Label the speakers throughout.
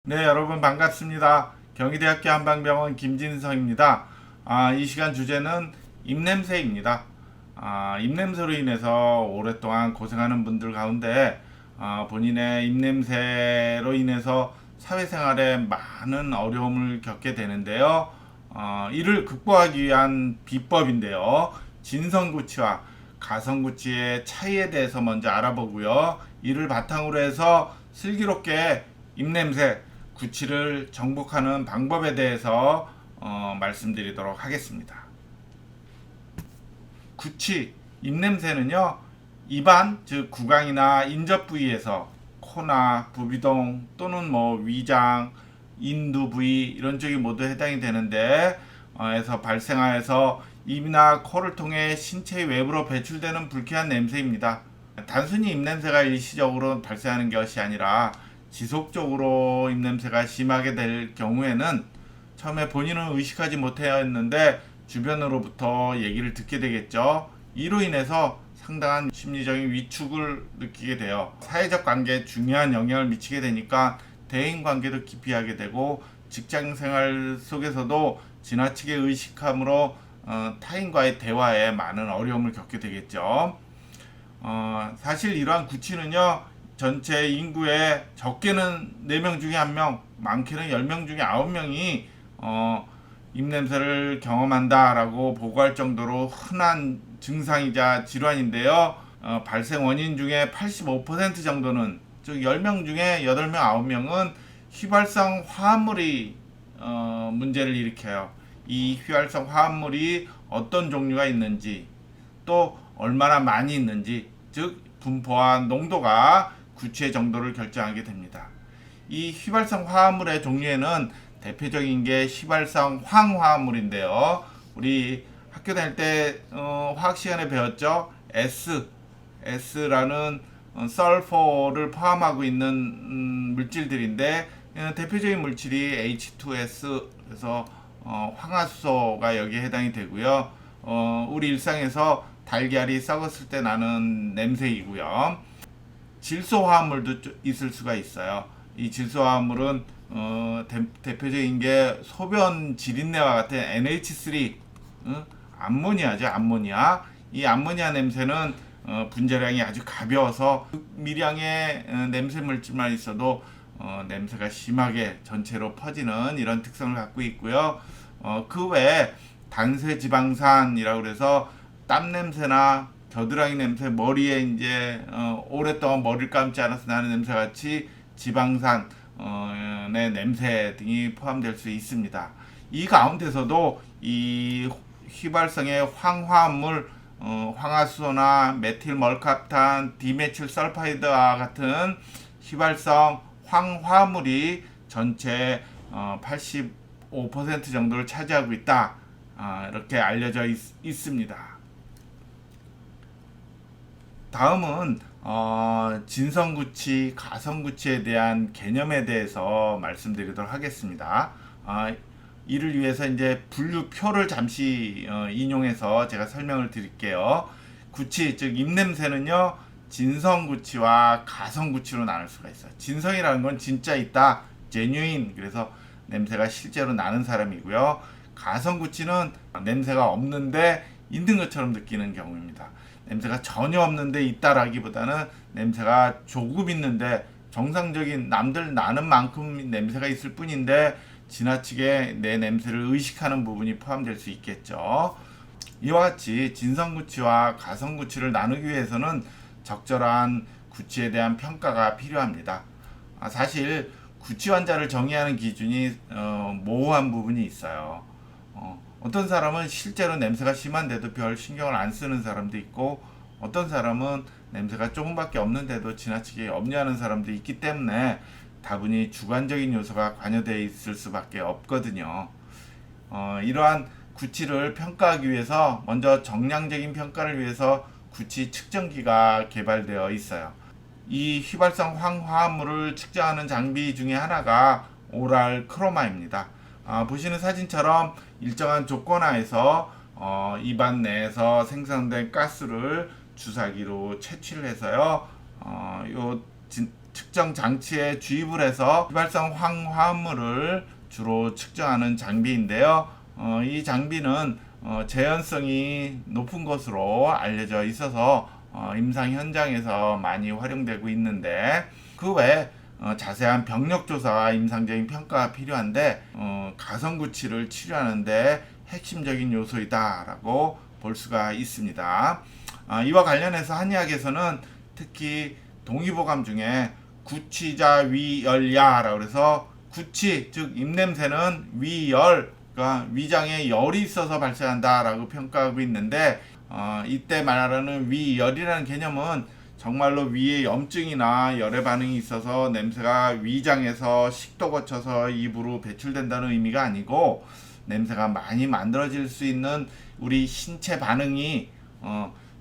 Speaker 1: 네, 여러분 반갑습니다. 경희대학교 한방병원 김진성입니다. 이 시간 주제는 입냄새입니다. 입냄새로 인해서 오랫동안 고생하는 분들 가운데 본인의 입냄새로 인해서 사회생활에 많은 어려움을 겪게 되는데요. 이를 극복하기 위한 비법인데요. 진성구치와 가성구치의 차이에 대해서 먼저 알아보고요. 이를 바탕으로 해서 슬기롭게 입냄새, 구취를 정복하는 방법에 대해서 말씀드리도록 하겠습니다. 구취, 입냄새는요, 입안, 즉 구강이나 인접 부위에서 코나 부비동 또는 위장, 인두 부위 이런 쪽이 모두 해당이 되는데 에서 발생하여서 입이나 코를 통해 신체 외부로 배출되는 불쾌한 냄새입니다. 단순히 입냄새가 일시적으로 발생하는 것이 아니라 지속적으로 입냄새가 심하게 될 경우에는 처음에 본인은 의식하지 못했는데 주변으로부터 얘기를 듣게 되겠죠. 이로 인해서 상당한 심리적인 위축을 느끼게 돼요. 사회적 관계에 중요한 영향을 미치게 되니까 대인 관계도 기피하게 되고 직장 생활 속에서도 지나치게 의식함으로 타인과의 대화에 많은 어려움을 겪게 되겠죠. 사실 이러한 구취는요, 전체 인구의 적게는 4명 중에 1명, 많게는 10명 중에 9명이 입냄새를 경험한다라고 보고할 정도로 흔한 증상이자 질환인데요. 발생 원인 중에 85% 정도는, 즉 10명 중에 8명, 9명은 휘발성 화합물이 문제를 일으켜요. 이 휘발성 화합물이 어떤 종류가 있는지, 또 얼마나 많이 있는지, 즉 분포와 농도가 구취의 정도를 결정하게 됩니다. 이 휘발성 화합물의 종류에는 대표적인 게 휘발성 황화합물인데요. 우리 학교 다닐 때 화학 시간에 배웠죠. S라는 설포를 포함하고 있는 물질들인데 대표적인 물질이 H2S, 그래서 황화수소가 여기에 해당이 되고요. 우리 일상에서 달걀이 썩었을 때 나는 냄새이고요. 질소화합물도 있을 수가 있어요. 이 질소화합물은 대표적인 게 소변 지린내와 같은 NH3, 암모니아죠, 암모니아. 이 암모니아 냄새는 분자량이 아주 가벼워서 미량의 냄새 물질만 있어도 냄새가 심하게 전체로 퍼지는 이런 특성을 갖고 있고요. 그 외에 단세지방산이라고 그래서 땀 냄새나 겨드랑이 냄새, 머리에 이제 오랫동안 머리를 감지 않아서 나는 냄새 같이 지방산 의 냄새 등이 포함될 수 있습니다. 이 가운데서도 이 휘발성의 황화합물, 황화수소나 메틸멀캅탄, 디메틸설파이드와 같은 휘발성 황화물이 전체 85% 정도를 차지하고 있다. 이렇게 알려져 있습니다. 다음은 진성구치, 가성구치에 대한 개념에 대해서 말씀드리도록 하겠습니다. 이를 위해서 이제 분류표를 잠시 인용해서 제가 설명을 드릴게요. 구치, 즉 입냄새는요, 진성구치와 가성구치로 나눌 수가 있어요. 진성이라는 건 진짜 있다, genuine, 그래서 냄새가 실제로 나는 사람이고요. 가성구치는 냄새가 없는데 있는 것처럼 느끼는 경우입니다. 냄새가 전혀 없는데 있다라기보다는 냄새가 조금 있는데 정상적인 남들 나는 만큼 냄새가 있을 뿐인데 지나치게 내 냄새를 의식하는 부분이 포함될 수 있겠죠. 이와 같이 진성구치와 가성구치를 나누기 위해서는 적절한 구치에 대한 평가가 필요합니다. 사실 구치 환자를 정의하는 기준이 모호한 부분이 있어요. 어떤 사람은 실제로 냄새가 심한데도 별 신경을 안 쓰는 사람도 있고, 어떤 사람은 냄새가 조금밖에 없는데도 지나치게 염려하는 사람도 있기 때문에 다분히 주관적인 요소가 관여되어 있을 수밖에 없거든요. 이러한 구치를 평가하기 위해서 먼저 정량적인 평가를 위해서 구치 측정기가 개발되어 있어요. 이 휘발성 황화합물을 측정하는 장비 중에 하나가 오랄 크로마입니다. 보시는 사진처럼 일정한 조건 하에서 입안 내에서 생성된 가스를 주사기로 채취를 해서요. 요 측정 장치에 주입을 해서 휘발성 황화물을 주로 측정하는 장비인데요. 이 장비는 재현성이 높은 것으로 알려져 있어서 임상 현장에서 많이 활용되고 있는데, 그 외에 자세한 병력 조사와 임상적인 평가가 필요한데 가성구치를 치료하는데 핵심적인 요소이다라고 볼 수가 있습니다. 이와 관련해서 한의학에서는 특히 동의보감 중에 구치자 위열야라고 해서, 구치 즉 입냄새는 위열, 그러니까 위장에 열이 있어서 발생한다라고 평가하고 있는데, 이때 말하는 위열이라는 개념은 정말로 위에 염증이나 열의 반응이 있어서 냄새가 위장에서 식도 거쳐서 입으로 배출된다는 의미가 아니고, 냄새가 많이 만들어질 수 있는 우리 신체 반응이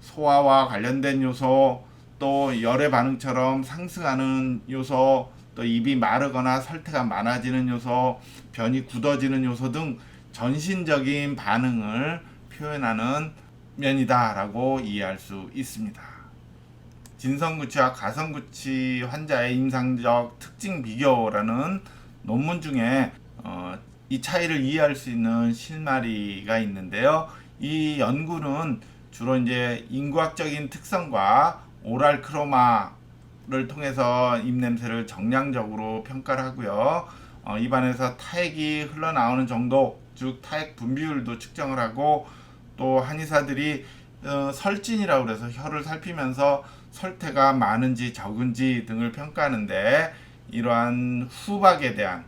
Speaker 1: 소화와 관련된 요소, 또 열의 반응처럼 상승하는 요소, 또 입이 마르거나 설태가 많아지는 요소, 변이 굳어지는 요소 등 전신적인 반응을 표현하는 면이다라고 이해할 수 있습니다. 진성구치와 가성구치 환자의 임상적 특징 비교라는 논문 중에 이 차이를 이해할 수 있는 실마리가 있는데요. 이 연구는 주로 이제 인구학적인 특성과 오랄 크로마를 통해서 입냄새를 정량적으로 평가를 하고요. 입안에서 타액이 흘러나오는 정도, 즉 타액 분비율도 측정을 하고, 또 한의사들이 설진이라고 해서 혀를 살피면서 설태가 많은지 적은지 등을 평가하는데, 이러한 후박에 대한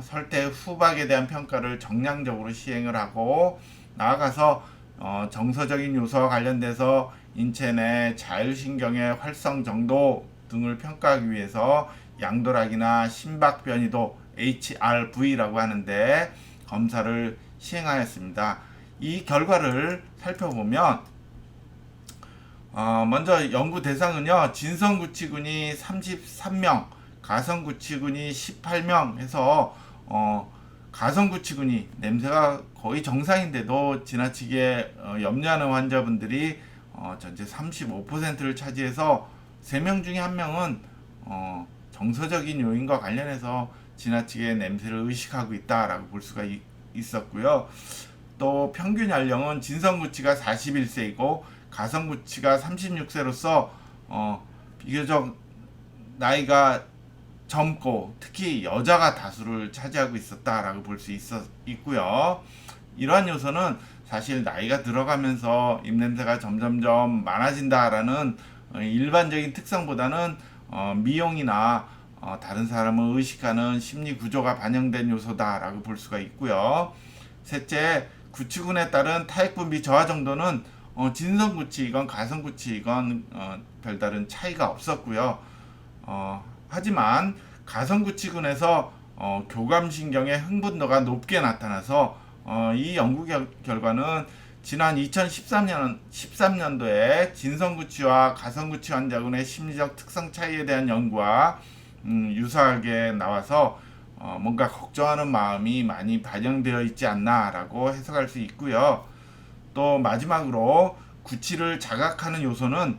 Speaker 1: 설태 후박에 대한 평가를 정량적으로 시행을 하고, 나아가서 정서적인 요소와 관련돼서 인체 내 자율신경의 활성 정도 등을 평가하기 위해서 양도락이나 심박 변이도 HRV라고 하는데 검사를 시행하였습니다. 이 결과를 살펴보면 먼저 연구 대상은요, 진성구치군이 33명, 가성구치군이 18명 해서 가성구치군이 냄새가 거의 정상인데도 지나치게 염려하는 환자분들이 전체 35%를 차지해서 3명 중에 1명은 정서적인 요인과 관련해서 지나치게 냄새를 의식하고 있다라고 볼 수가 있었고요. 또 평균 연령은 진성구치가 41세이고 가성구치가 36세로서 비교적 나이가 젊고 특히 여자가 다수를 차지하고 있었다라고 볼 수 있고요. 이러한 요소는 사실 나이가 들어가면서 입냄새가 점점점 많아진다라는 일반적인 특성보다는 미용이나 다른 사람을 의식하는 심리 구조가 반영된 요소다라고 볼 수가 있고요. 셋째, 구치군에 따른 타액 분비 저하 정도는 진성구치이건 가성구치이건 별다른 차이가 없었고요. 하지만 가성구치군에서 교감신경의 흥분도가 높게 나타나서 이 연구 결과는 지난 2013년도에 진성구치와 가성구치 환자군의 심리적 특성 차이에 대한 연구와 유사하게 나와서 뭔가 걱정하는 마음이 많이 반영되어 있지 않나라고 해석할 수 있고요. 또 마지막으로 구치를 자각하는 요소는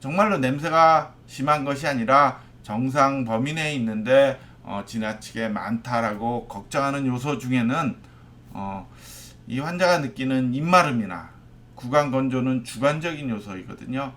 Speaker 1: 정말로 냄새가 심한 것이 아니라 정상 범위 내에 있는데 지나치게 많다라고 걱정하는 요소 중에는 이 환자가 느끼는 입마름이나 구강 건조는 주관적인 요소이거든요.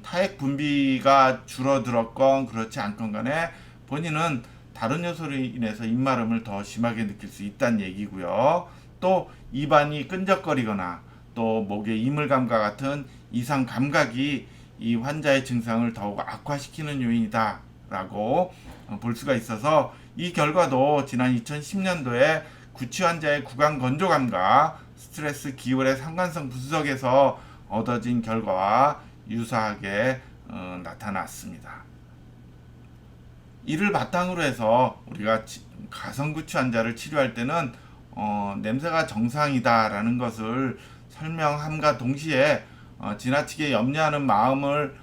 Speaker 1: 타액 분비가 줄어들었건 그렇지 않건 간에 본인은 다른 요소로 인해서 입마름을 더 심하게 느낄 수 있다는 얘기고요. 또 입안이 끈적거리거나 또 목의 이물감과 같은 이상 감각이 이 환자의 증상을 더욱 악화시키는 요인이다 라고 볼 수가 있어서, 이 결과도 지난 2010년도에 구치 환자의 구강 건조감과 스트레스 기울의 상관성 분석에서 얻어진 결과와 유사하게 나타났습니다. 이를 바탕으로 해서 우리가 가성구치 환자를 치료할 때는 냄새가 정상이다라는 것을 설명함과 동시에 지나치게 염려하는 마음을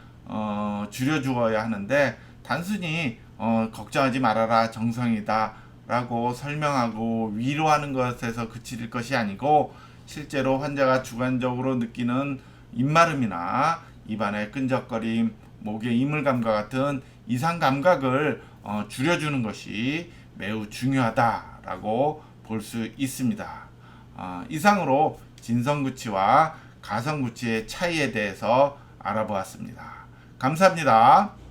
Speaker 1: 줄여주어야 하는데, 단순히 걱정하지 말아라 정상이다 라고 설명하고 위로하는 것에서 그칠 것이 아니고, 실제로 환자가 주관적으로 느끼는 입마름이나 입안의 끈적거림, 목의 이물감과 같은 이상 감각을 줄여주는 것이 매우 중요하다라고 볼 수 있습니다. 이상으로 진성구치와 가성구치의 차이에 대해서 알아보았습니다. 감사합니다.